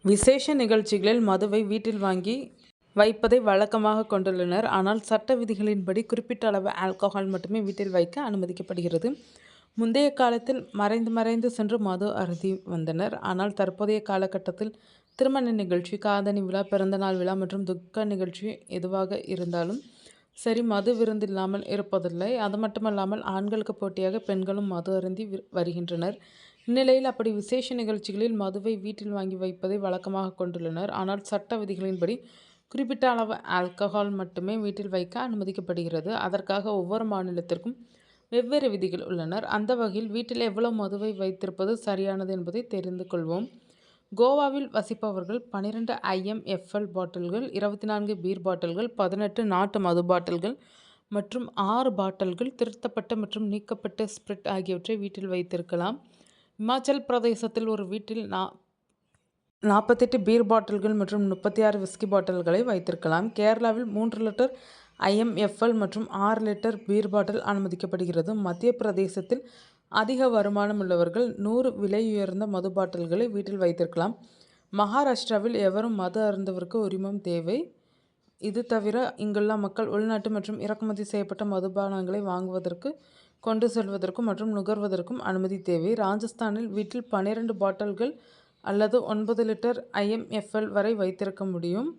விசேஷ நிகழ்ச்சிகளில் மதுவை வீட்டில் வாங்கி வைப்பதை வழக்கமாக கொண்டுள்ளனர். ஆனால் சட்ட விதிகளின்படி குறிப்பிட்ட அளவு ஆல்கஹால் மட்டுமே வீட்டில் வைக்க அனுமதிக்கப்படுகிறது. முந்தைய காலத்தில் மறைந்து சென்று மது அருந்தி வந்தனர். ஆனால் தற்போதைய காலகட்டத்தில் திருமண நிகழ்ச்சி, காதணி விழா, பிறந்தநாள் விழா மற்றும் துக்க நிகழ்ச்சி எதுவாக இருந்தாலும் சரி, மது விருந்தில்லாமல் இருப்பதில்லை. அது மட்டுமல்லாமல் ஆண்களுக்கு போட்டியாக பெண்களும் மது அருந்தி வருகின்றனர். இந்நிலையில் அப்படி விசேஷ நிகழ்ச்சிகளில் மதுவை வீட்டில் வாங்கி வைப்பதை வழக்கமாக கொண்டுள்ளனர். ஆனால் சட்ட விதிகளின்படி குறிப்பிட்ட அளவு ஆல்கஹால் மட்டுமே வீட்டில் வைக்க அனுமதிக்கப்படுகிறது. அதற்காக ஒவ்வொரு மாநிலத்திற்கும் வெவ்வேறு விதிகள் உள்ளனர். அந்த வகையில் வீட்டில் எவ்வளவு மதுவை வைத்திருப்பது சரியானது என்பதை தெரிந்து கொள்வோம். கோவாவில் வசிப்பவர்கள் 12 IMFL பாட்டில்கள், 24 பீர் பாட்டில்கள், 18 நாட்டு மது பாட்டில்கள் மற்றும் 6 பாட்டில்கள் திருத்தப்பட்ட மற்றும் நீக்கப்பட்ட ஸ்பிரிட் ஆகியவற்றை வீட்டில் வைத்திருக்கலாம். இமாச்சல் பிரதேசத்தில் ஒரு வீட்டில் 48 பீர் பாட்டில்கள் மற்றும் 36 விஸ்கி பாட்டில்களை வைத்திருக்கலாம். கேரளாவில் 3 லிட்டர் IMFL மற்றும் 6 லிட்டர் பீர் பாட்டில் அனுமதிக்கப்படுகிறது. மத்திய பிரதேசத்தில் அதிக வருமானம் உள்ளவர்கள் 100 விலையுயர்ந்த மது பாட்டில்களை வீட்டில் வைத்திருக்கலாம். மகாராஷ்டிராவில் எவரும் மது அருந்துவதற்கு உரிமம் தேவை. இது தவிர இங்குள்ள மக்கள் உள்நாட்டு மற்றும் இறக்குமதி செய்யப்பட்ட மதுபானங்களை வாங்குவதற்கு, கொண்டு செல்வதற்கும் மற்றும் நுகர்வதற்கும் அனுமதி தேவை. ராஜஸ்தானில் வீட்டில் 12 பாட்டில்கள் அல்லது 9 லிட்டர் IMFL வரை வைத்திருக்க முடியும்.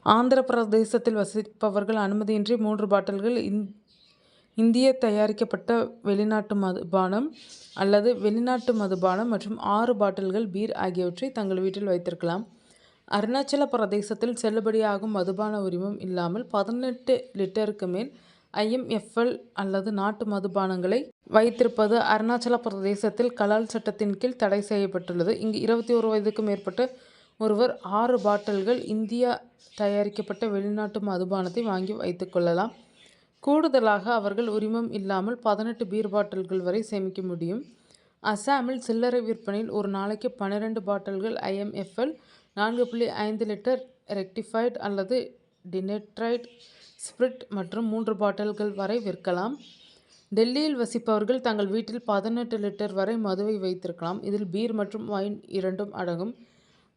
ஆந்திர பிரதேசத்தில் வசிப்பவர்கள் அனுமதியின்றி 3 பாட்டில்கள் இந்திய தயாரிக்கப்பட்ட வெளிநாட்டு மதுபானம் அல்லது வெளிநாட்டு மதுபானம் மற்றும் 6 பாட்டில்கள் பீர் ஆகியவற்றை தங்கள் வீட்டில் வைத்திருக்கலாம். அருணாச்சல பிரதேசத்தில் செல்லுபடியாகும் மதுபான உரிமம் இல்லாமல் 18 லிட்டருக்கு மேல் IMFL அல்லது நாட்டு மதுபானங்களை வைத்திருப்பது அருணாச்சல பிரதேசத்தில் கலால் சட்டத்தின் கீழ் தடை செய்யப்பட்டுள்ளது. இங்கு 21 வயதுக்கு மேற்பட்ட ஒருவர் 6 பாட்டில்கள் இந்தியா தயாரிக்கப்பட்ட வெளிநாட்டு மதுபானத்தை வாங்கி வைத்துக் கொள்ளலாம். கூடுதலாக அவர்கள் உரிமம் இல்லாமல் 18 பீர் பாட்டில்கள் வரை சேமிக்க முடியும். அசாமில் சில்லறை விற்பனையில் ஒரு நாளைக்கு 12 பாட்டில்கள் IMFL, 4.5 லிட்டர் ரெக்டிஃபைட் அல்லது டினேட்ரைட் ஸ்பிரிட் மற்றும் 3 பாட்டில்கள் வரை விற்கலாம். டெல்லியில் வசிப்பவர்கள் தங்கள் வீட்டில் 18 லிட்டர் வரை மதுவை வைத்திருக்கலாம். இதில் பீர் மற்றும் வைன் இரண்டும் அடங்கும்.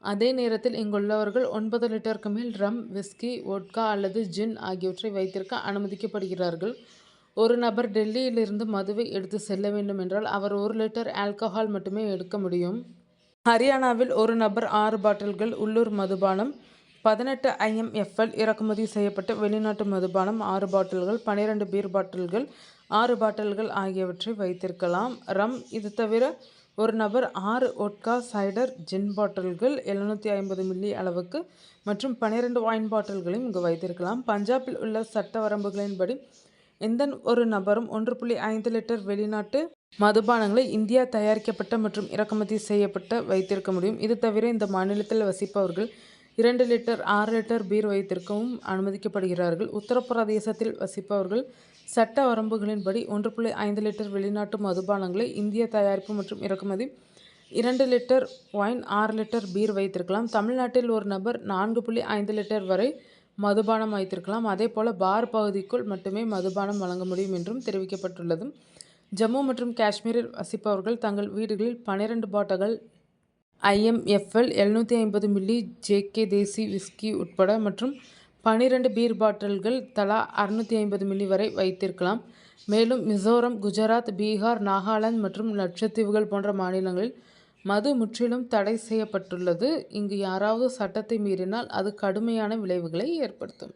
அதே நேரத்தில் இங்குள்ளவர்கள் 9 லிட்டருக்கு மேல் ரம், விஸ்கி, வோட்கா அல்லது ஜின் ஆகியவற்றை வைத்திருக்க அனுமதிக்கப்படுகிறார்கள். ஒரு நபர் டெல்லியிலிருந்து மதுவை எடுத்து செல்ல வேண்டும் என்றால் அவர் 1 லிட்டர் ஆல்கஹால் மட்டுமே எடுக்க முடியும். ஹரியானாவில் ஒரு நபர் 6 பாட்டில்கள் உள்ளூர் மதுபானம், 18 IMFL இறக்குமதி செய்யப்பட்ட வெளிநாட்டு மதுபானம், 6 பாட்டில்கள், 12 பீர் பாட்டில்கள், 6 பாட்டில்கள் ஆகியவற்றை வைத்திருக்கலாம். ரம். இது தவிர ஒரு நபர் 6 வோட்கா, சைடர், ஜின் பாட்டில்கள் 750 மில்லி அளவுக்கு மற்றும் 12 வைன் பாட்டில்களையும் இங்கு வைத்திருக்கலாம். பஞ்சாபில் உள்ள சட்ட வரம்புகளின்படி எந்த ஒரு நபரும் 1.5 லிட்டர் வெளிநாட்டு மதுபானங்களை இந்தியா தயாரிக்கப்பட்ட மற்றும் இறக்குமதி செய்யப்பட்ட வைத்திருக்க முடியும். இது தவிர இந்த மாநிலத்தில் வசிப்பவர்கள் 2 லிட்டர், 6 லிட்டர் பீர் வைத்திருக்கவும் அனுமதிக்கப்படுகிறார்கள். உத்தரப்பிரதேசத்தில் வசிப்பவர்கள் சட்ட வரம்புகளின்படி 1.5 லிட்டர் வெளிநாட்டு மதுபானங்களை இந்திய தயாரிப்பு மற்றும் இறக்குமதி, 2 லிட்டர் வைன், 6 லிட்டர் பீர் வைத்திருக்கலாம். தமிழ்நாட்டில் ஒரு நபர் 4.5 லிட்டர் வரை மதுபானம் வைத்திருக்கலாம். அதேபோல பார் பகுதிக்குள் மட்டுமே மதுபானம் வழங்க முடியும் என்றும் தெரிவிக்கப்பட்டுள்ளது. ஜம்மு மற்றும் காஷ்மீரில் வசிப்பவர்கள் தங்கள் வீடுகளில் 12 பாட்டில்கள் IMFL, 750 மில்லி JK தேசி விஸ்கி உட்பட மற்றும் 12 பீர் பாட்டில்கள் தலா 650 மில்லி வரை வைத்திருக்கலாம். மேலும் மிசோரம், குஜராத், பீகார், நாகாலாந்து மற்றும் லட்சத்தீவுகள் போன்ற மாநிலங்களில் மது முற்றிலும் தடை செய்யப்பட்டுள்ளது. இங்கு யாராவது சட்டத்தை மீறினால் அது கடுமையான விளைவுகளை ஏற்படுத்தும்.